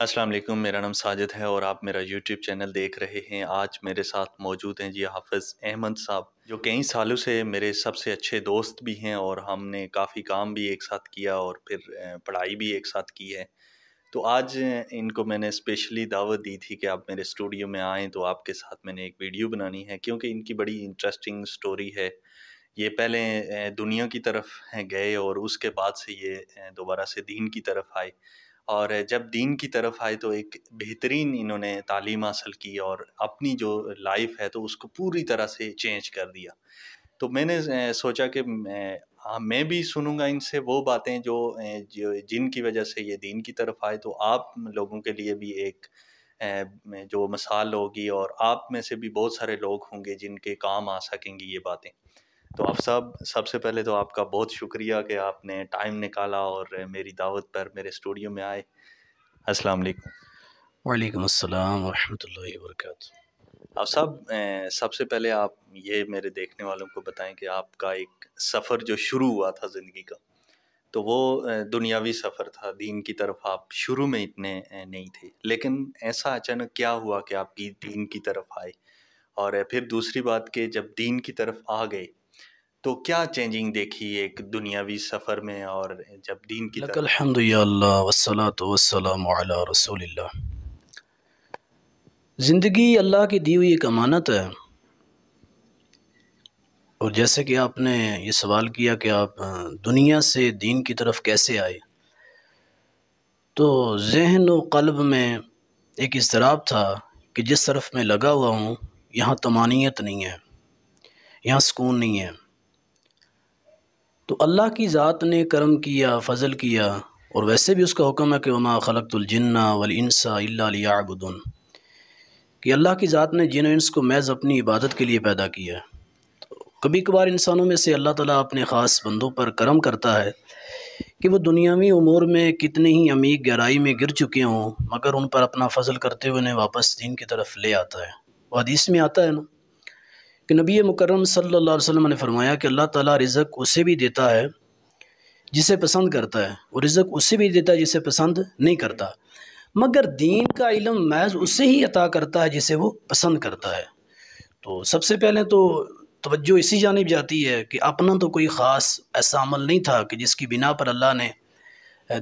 السلام علیکم، میرا نام ساجد ہے اور آپ میرا یوٹیوب چینل دیکھ رہے ہیں۔ آج میرے ساتھ موجود ہیں جی حافظ احمد صاحب، جو کئی سالوں سے میرے سب سے اچھے دوست بھی ہیں اور ہم نے کافی کام بھی ایک ساتھ کیا اور پھر پڑھائی بھی ایک ساتھ کی ہے۔ تو آج ان کو میں نے اسپیشلی دعوت دی تھی کہ آپ میرے اسٹوڈیو میں آئیں، تو آپ کے ساتھ میں نے ایک ویڈیو بنانی ہے کیونکہ ان کی بڑی انٹرسٹنگ سٹوری ہے۔ یہ پہلے دنیا کی طرف گئے اور اس کے بعد سے یہ دوبارہ سے دین کی طرف آئے، اور جب دین کی طرف آئے تو ایک بہترین انہوں نے تعلیم حاصل کی اور اپنی جو لائف ہے تو اس کو پوری طرح سے چینج کر دیا۔ تو میں نے سوچا کہ میں بھی سنوں گا ان سے وہ باتیں جو جن کی وجہ سے یہ دین کی طرف آئے، تو آپ لوگوں کے لیے بھی ایک جو مثال ہوگی، اور آپ میں سے بھی بہت سارے لوگ ہوں گے جن کے کام آ سکیں گی یہ باتیں۔ تو آپ سب سے پہلے تو آپ کا بہت شکریہ کہ آپ نے ٹائم نکالا اور میری دعوت پر میرے اسٹوڈیو میں آئے۔ السلام علیکم۔ وعلیکم السلام ورحمۃ اللہ وبرکاتہ۔ آپ سب سے پہلے آپ یہ میرے دیکھنے والوں کو بتائیں کہ آپ کا ایک سفر جو شروع ہوا تھا زندگی کا، تو وہ دنیاوی سفر تھا، دین کی طرف آپ شروع میں اتنے نہیں تھے، لیکن ایسا اچانک کیا ہوا کہ آپ کی دین کی طرف آئے؟ اور پھر دوسری بات کہ جب دین کی طرف آ گئے تو کیا چینجنگ دیکھی ایک دنیاوی سفر میں اور جب دین کی لک طرف؟ الحمد یا اللہ والصلاة والسلام علی رسول اللہ۔ زندگی اللہ کی دی ہوئی ایک امانت ہے، اور جیسے کہ آپ نے یہ سوال کیا کہ آپ دنیا سے دین کی طرف کیسے آئے، تو ذہن و قلب میں ایک اضطراب تھا کہ جس طرف میں لگا ہوا ہوں یہاں طمانینت نہیں ہے، یہاں سکون نہیں ہے۔ تو اللہ کی ذات نے کرم کیا، فضل کیا، اور ویسے بھی اس کا حکم ہے کہ وما خلقت الجن والانس الا لیعبدون، کہ اللہ کی ذات نے جن و انس کو محض اپنی عبادت کے لیے پیدا کیا ہے۔ تو کبھی کبھار انسانوں میں سے اللہ تعالیٰ اپنے خاص بندوں پر کرم کرتا ہے کہ وہ دنیاوی امور میں کتنے ہی عمیق گہرائی میں گر چکے ہوں، مگر ان پر اپنا فضل کرتے ہوئے انہیں واپس دین کی طرف لے آتا ہے۔ وہ حدیث میں آتا ہے نا کہ نبی مکرم صلی اللہ علیہ وسلم نے فرمایا کہ اللہ تعالیٰ رزق اسے بھی دیتا ہے جسے پسند کرتا ہے، اور رزق اسے بھی دیتا ہے جسے پسند نہیں کرتا، مگر دین کا علم محض اسے ہی عطا کرتا ہے جسے وہ پسند کرتا ہے۔ تو سب سے پہلے تو توجہ اسی جانب جاتی ہے کہ اپنا تو کوئی خاص ایسا عمل نہیں تھا کہ جس کی بنا پر اللہ نے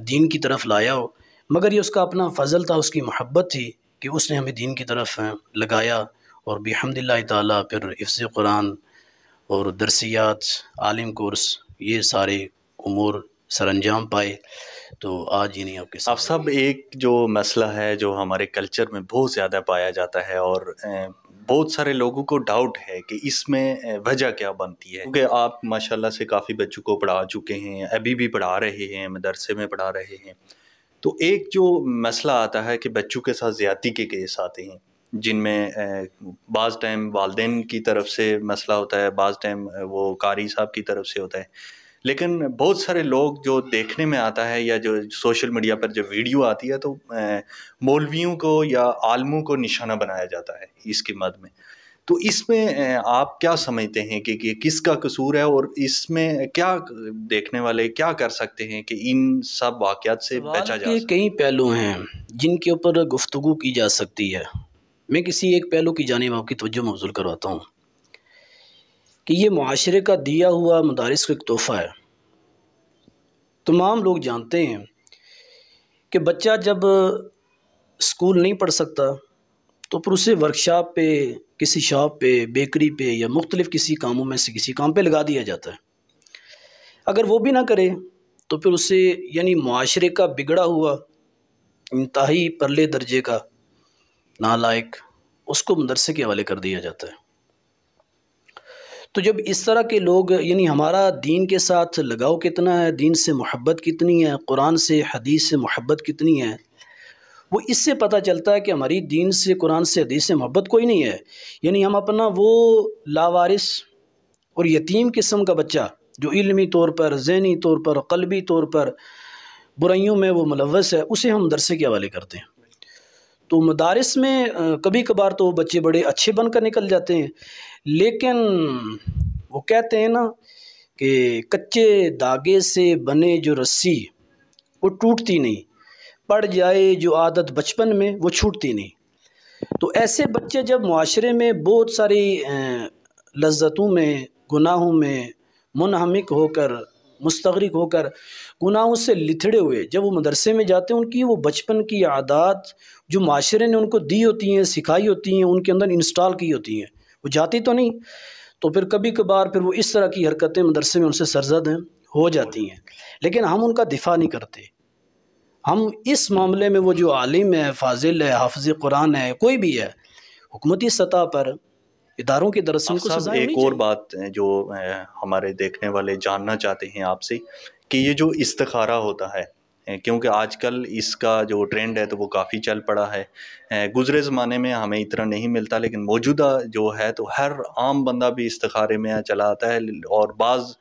دین کی طرف لایا ہو، مگر یہ اس کا اپنا فضل تھا، اس کی محبت تھی کہ اس نے ہمیں دین کی طرف لگایا، اور بحمد اللہ تعالیٰ پھر حفظ قرآن اور درسیات، عالم کورس، یہ سارے امور سر انجام پائے، تو آج ہی نہیں آپ کے آپ ساتھ۔ سب ایک جو مسئلہ ہے جو ہمارے کلچر میں بہت زیادہ پایا جاتا ہے، اور بہت سارے لوگوں کو ڈاؤٹ ہے کہ اس میں وجہ کیا بنتی ہے، کیونکہ آپ ماشاءاللہ سے کافی بچوں کو پڑھا چکے ہیں، ابھی بھی پڑھا رہے ہیں، مدرسے میں پڑھا رہے ہیں۔ تو ایک جو مسئلہ آتا ہے کہ بچوں کے ساتھ زیادتی کے کیس آتے ہیں، جن میں بعض ٹائم والدین کی طرف سے مسئلہ ہوتا ہے، بعض ٹائم وہ قاری صاحب کی طرف سے ہوتا ہے، لیکن بہت سارے لوگ جو دیکھنے میں آتا ہے یا جو سوشل میڈیا پر جو ویڈیو آتی ہے تو مولویوں کو یا عالموں کو نشانہ بنایا جاتا ہے اس کی مد میں۔ تو اس میں آپ کیا سمجھتے ہیں کہ کس کا قصور ہے، اور اس میں کیا دیکھنے والے کیا کر سکتے ہیں کہ ان سب واقعات سے سوال بچا جا کے سکے؟ کئی پہلو ہیں جن کے اوپر گفتگو کی جا سکتی ہے۔ میں کسی ایک پہلو کی جانب آپ کی توجہ مبذول کرواتا ہوں کہ یہ معاشرے کا دیا ہوا مدارس کا ایک تحفہ ہے۔ تمام لوگ جانتے ہیں کہ بچہ جب اسکول نہیں پڑھ سکتا تو پھر اسے ورکشاپ پہ، کسی شاپ پہ، بیکری پہ، یا مختلف کسی کاموں میں سے کسی کام پہ لگا دیا جاتا ہے۔ اگر وہ بھی نہ کرے تو پھر اسے یعنی معاشرے کا بگڑا ہوا، انتہائی پرلے درجے کا نالائق، اس کو مدرسے کے حوالے کر دیا جاتا ہے۔ تو جب اس طرح کے لوگ، یعنی ہمارا دین کے ساتھ لگاؤ کتنا ہے، دین سے محبت کتنی ہے، قرآن سے، حدیث سے محبت کتنی ہے، وہ اس سے پتہ چلتا ہے کہ ہماری دین سے، قرآن سے، حدیث سے محبت کوئی نہیں ہے۔ یعنی ہم اپنا وہ لاوارث اور یتیم قسم کا بچہ جو علمی طور پر، ذہنی طور پر، قلبی طور پر برائیوں میں وہ ملوث ہے، اسے ہم مدرسے کے حوالے کرتے ہیں۔ تو مدارس میں کبھی کبھار تو بچے بڑے اچھے بن کر نکل جاتے ہیں، لیکن وہ کہتے ہیں نا کہ کچے دھاگے سے بنے جو رسی وہ ٹوٹتی نہیں، پڑ جائے جو عادت بچپن میں، وہ چھوٹتی نہیں۔ تو ایسے بچے جب معاشرے میں بہت ساری لذتوں میں، گناہوں میں منہمک ہو کر، مستغرق ہو کر، گناہوں سے لتھڑے ہوئے جب وہ مدرسے میں جاتے ہیں، ان کی وہ بچپن کی عادات جو معاشرے نے ان کو دی ہوتی ہیں، سکھائی ہوتی ہیں، ان کے اندر انسٹال کی ہوتی ہیں، وہ جاتی تو نہیں، تو پھر کبھی کبھار پھر وہ اس طرح کی حرکتیں مدرسے میں ان سے سرزد ہو جاتی ہیں، لیکن ہم ان کا دفاع نہیں کرتے۔ ہم اس معاملے میں وہ جو عالم ہے، فاضل ہے، حافظ قرآن ہے، کوئی بھی ہے، حکومتی سطح پر اداروں کی طرف سے ان آپ کو صاحب سزائیں ایک ہونی اور چاہیے۔ بات جو ہمارے دیکھنے والے جاننا چاہتے ہیں آپ سے، کہ یہ جو استخارہ ہوتا ہے، کیونکہ آج کل اس کا جو ٹرینڈ ہے تو وہ کافی چل پڑا ہے، گزرے زمانے میں ہمیں اتنا نہیں ملتا، لیکن موجودہ جو ہے تو ہر عام بندہ بھی استخارے میں چلا آتا ہے، اور بعض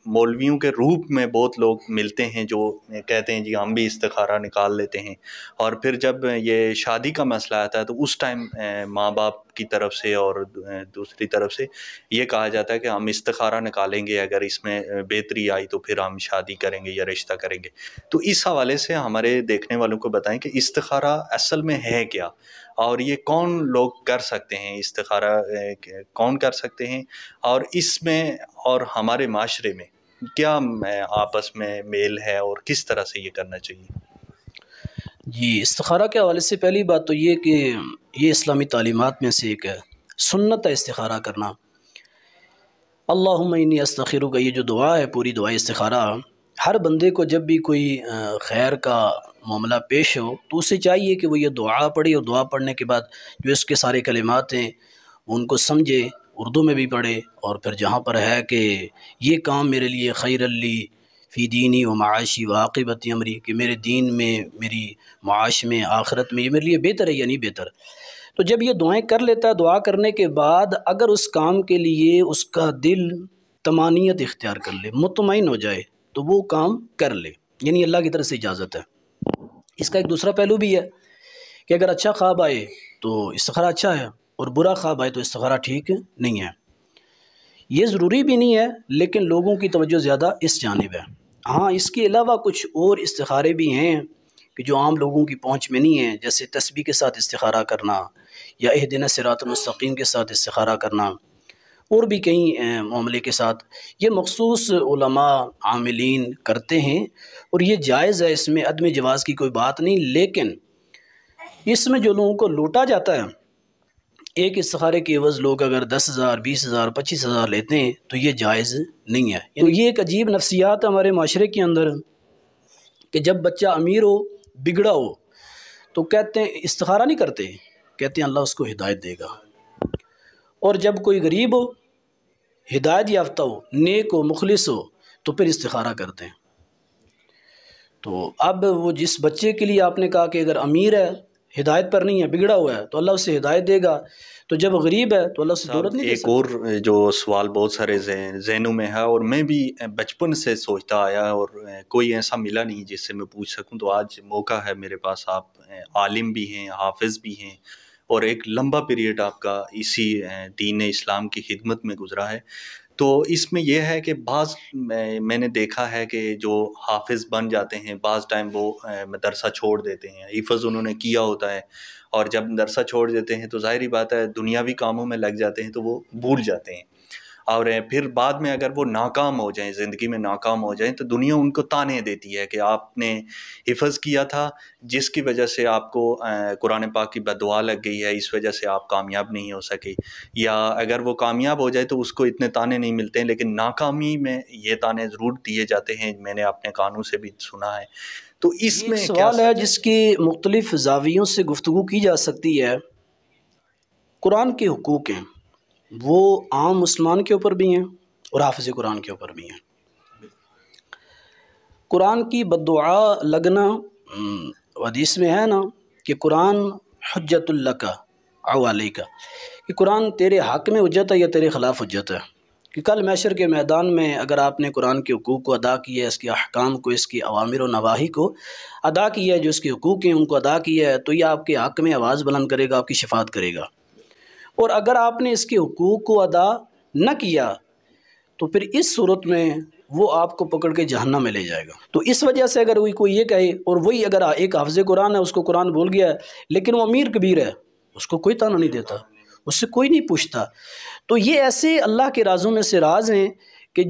مولویوں کے روپ میں بہت لوگ ملتے ہیں جو کہتے ہیں جی ہم بھی استخارہ نکال لیتے ہیں، اور پھر جب یہ شادی کا مسئلہ آتا ہے تو اس ٹائم ماں باپ کی طرف سے اور دوسری طرف سے یہ کہا جاتا ہے کہ ہم استخارہ نکالیں گے، اگر اس میں بہتری آئی تو پھر ہم شادی کریں گے یا رشتہ کریں گے۔ تو اس حوالے سے ہمارے دیکھنے والوں کو بتائیں کہ استخارہ اصل میں ہے کیا، اور یہ کون لوگ کر سکتے ہیں، استخارہ کون کر سکتے ہیں، اور اس میں اور ہمارے معاشرے میں کیا آپس میں میل ہے اور کس طرح سے یہ کرنا چاہیے؟ جی، استخارہ کے حوالے سے پہلی بات تو یہ کہ یہ اسلامی تعلیمات میں سے ایک ہے، سنت ہے استخارہ کرنا۔ اللہم انی استخیرک، یہ جو دعا ہے، پوری دعا استخارہ، ہر بندے کو جب بھی کوئی خیر کا معاملہ پیش ہو تو اسے چاہیے کہ وہ یہ دعا پڑھے، اور دعا پڑھنے کے بعد جو اس کے سارے کلمات ہیں ان کو سمجھے، اردو میں بھی پڑھے، اور پھر جہاں پر ہے کہ یہ کام میرے لیے خیر لی فی دینی و معاشی و عاقبت امری، کہ میرے دین میں، میری معاش میں، آخرت میں یہ میرے لیے بہتر ہے یا نہیں بہتر، تو جب یہ دعائیں کر لیتا ہے، دعا کرنے کے بعد اگر اس کام کے لیے اس کا دل طمانینت اختیار کر لے، مطمئن ہو جائے، تو وہ کام کر لے، یعنی اللہ کی طرف سے اجازت ہے۔ اس کا ایک دوسرا پہلو بھی ہے کہ اگر اچھا خواب آئے تو استخارہ اچھا ہے، اور برا خواب آئے تو استخارہ ٹھیک نہیں ہے۔ یہ ضروری بھی نہیں ہے، لیکن لوگوں کی توجہ زیادہ اس جانب ہے۔ ہاں، اس کے علاوہ کچھ اور استخارے بھی ہیں کہ جو عام لوگوں کی پہنچ میں نہیں ہیں، جیسے تسبیح کے ساتھ استخارہ کرنا، یا اہدنا الصراط المستقیم کے ساتھ استخارہ کرنا، اور بھی کئی معاملے کے ساتھ یہ مخصوص علماء عاملین کرتے ہیں، اور یہ جائز ہے، اس میں عدم جواز کی کوئی بات نہیں، لیکن اس میں جو لوگوں کو لوٹا جاتا ہے، ایک استخارے کے عوض لوگ اگر 10,000 20,000 25,000 لیتے ہیں تو یہ جائز نہیں ہے۔ یعنی یہ ایک عجیب نفسیات ہے ہمارے معاشرے کے اندر کہ جب بچہ امیر ہو، بگڑا ہو، تو کہتے ہیں استخارہ نہیں کرتے، کہتے ہیں اللہ اس کو ہدایت دے گا، اور جب کوئی غریب ہو، ہدایت یافتہ ہو، نیک ہو، مخلص ہو، تو پھر استخارہ کرتے ہیں۔ تو اب وہ جس بچے کے لیے آپ نے کہا کہ اگر امیر ہے، ہدایت پر نہیں ہے، بگڑا ہوا ہے، تو اللہ اسے ہدایت دے گا، تو جب غریب ہے تو اللہ اسے صاحب دولت نہیں دے ایک اور سکتا۔ جو سوال بہت سارے ذہنوں میں ہے، اور میں بھی بچپن سے سوچتا آیا، اور کوئی ایسا ملا نہیں جس سے میں پوچھ سکوں، تو آج موقع ہے میرے پاس۔ آپ عالم بھی ہیں، حافظ بھی ہیں، اور ایک لمبا پیریڈ آپ کا اسی دین اسلام کی خدمت میں گزرا ہے، تو اس میں یہ ہے کہ بعض میں نے دیکھا ہے کہ جو حافظ بن جاتے ہیں، بعض ٹائم وہ مدرسہ چھوڑ دیتے ہیں، حفظ انہوں نے کیا ہوتا ہے، اور جب مدرسہ چھوڑ دیتے ہیں تو ظاہری بات ہے دنیاوی کاموں میں لگ جاتے ہیں تو وہ بھول جاتے ہیں، اور پھر بعد میں اگر وہ ناکام ہو جائیں، زندگی میں ناکام ہو جائیں، تو دنیا ان کو طعنے دیتی ہے کہ آپ نے حفظ کیا تھا، جس کی وجہ سے آپ کو قرآن پاک کی بددعا لگ گئی ہے، اس وجہ سے آپ کامیاب نہیں ہو سکے، یا اگر وہ کامیاب ہو جائے تو اس کو اتنے طعنے نہیں ملتے ہیں، لیکن ناکامی میں یہ طعنے ضرور دیے جاتے ہیں، میں نے اپنے کانوں سے بھی سنا ہے۔ تو اس یہ ایک میں کیا سوال ہے سچ ہے؟ جس کی مختلف زاویوں سے گفتگو کی جا سکتی ہے۔ قرآن کے حقوق ہیں، وہ عام مسلمان کے اوپر بھی ہیں اور حافظ قرآن کے اوپر بھی ہیں۔ قرآن کی بددعا لگنا، حدیث میں ہے نا کہ قرآن حجت لک او علیک، کہ قرآن تیرے حق میں حجت ہے یا تیرے خلاف حجت ہے، کہ کل محشر کے میدان میں اگر آپ نے قرآن کے حقوق کو ادا کیا ہے، اس کے احکام کو، اس کی اوامر و نواہی کو ادا کیا ہے، جو اس کے حقوق ہیں ان کو ادا کیا ہے، تو یہ آپ کے حق میں آواز بلند کرے گا، آپ کی شفاعت کرے گا، اور اگر آپ نے اس کے حقوق کو ادا نہ کیا تو پھر اس صورت میں وہ آپ کو پکڑ کے جہنم میں لے جائے گا۔ تو اس وجہ سے اگر کوئی یہ کہے، اور وہی اگر ایک حافظ قرآن ہے، اس کو قرآن بھول گیا ہے لیکن وہ امیر کبیر ہے، اس کو کوئی تانا نہیں دیتا، اس سے کوئی نہیں پوچھتا۔ تو یہ ایسے اللہ کے رازوں میں سے راز ہیں کہ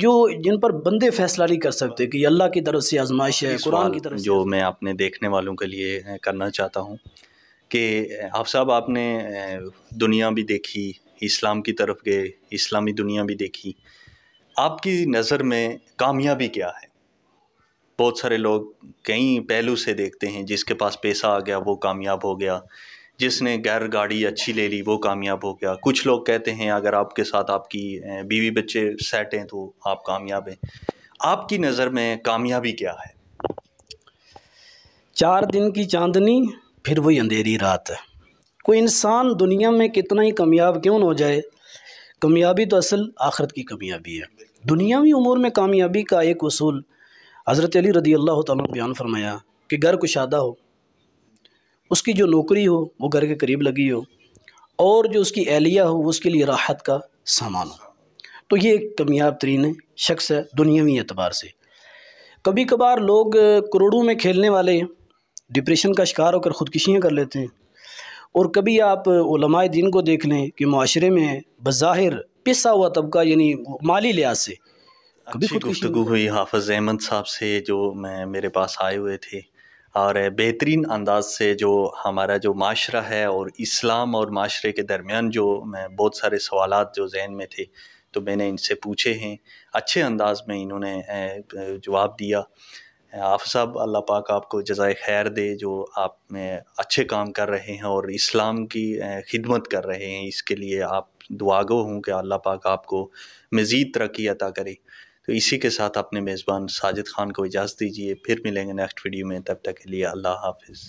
جن پر بندے فیصلہ نہیں کر سکتے کہ یہ اللہ کی طرف سے آزمائش ہے، قرآن کی طرف سے جو میں اپنے دیکھنے والوں کے لیے کرنا چاہتا ہوں کہ آپ صاحب، آپ نے دنیا بھی دیکھی، اسلام کی طرف گئے، اسلامی دنیا بھی دیکھی، آپ کی نظر میں کامیابی کیا ہے؟ بہت سارے لوگ کئی پہلو سے دیکھتے ہیں، جس کے پاس پیسہ آ گیا وہ کامیاب ہو گیا، جس نے گاڑی اچھی لے لی وہ کامیاب ہو گیا، کچھ لوگ کہتے ہیں اگر آپ کے ساتھ آپ کی بیوی بچے سیٹ ہیں تو آپ کامیاب ہیں۔ آپ کی نظر میں کامیابی کیا ہے؟ 4 دن کی چاندنی پھر وہی اندھیری رات ہے۔ کوئی انسان دنیا میں کتنا ہی کامیاب کیوں نہ ہو جائے، کامیابی تو اصل آخرت کی کامیابی ہے۔ دنیاوی امور میں کامیابی کا ایک اصول حضرت علی رضی اللہ تعالیٰ نے بیان فرمایا کہ گھر کشادہ ہو، اس کی جو نوکری ہو وہ گھر کے قریب لگی ہو، اور جو اس کی اہلیہ ہو وہ اس کے لیے راحت کا سامان ہو، تو یہ ایک کامیاب ترین شخص ہے دنیاوی اعتبار سے۔ کبھی کبھار لوگ کروڑوں میں کھیلنے والے ڈپریشن کا شکار ہو کر خودکشیاں کر لیتے ہیں، اور کبھی آپ علماء دین کو دیکھ لیں کہ معاشرے میں بظاہر پسا ہوا طبقہ، یعنی مالی لحاظ سے کبھی اچھی خودکشی گفتگو ہوئی حافظ احمد صاحب سے، جو میرے پاس آئے ہوئے تھے، اور بہترین انداز سے جو ہمارا جو معاشرہ ہے اور اسلام اور معاشرے کے درمیان جو بہت سارے سوالات جو ذہن میں تھے تو میں نے ان سے پوچھے ہیں، اچھے انداز میں انہوں نے جواب دیا۔ حافظ صاحب، اللہ پاک آپ کو جزائے خیر دے، جو آپ اچھے کام کر رہے ہیں اور اسلام کی خدمت کر رہے ہیں، اس کے لیے آپ دعاگو ہوں کہ اللہ پاک آپ کو مزید ترقی عطا کرے۔ تو اسی کے ساتھ اپنے میزبان ساجد خان کو اجازت دیجیے، پھر ملیں گے نیکسٹ ویڈیو میں، تب تک کے لیے اللہ حافظ۔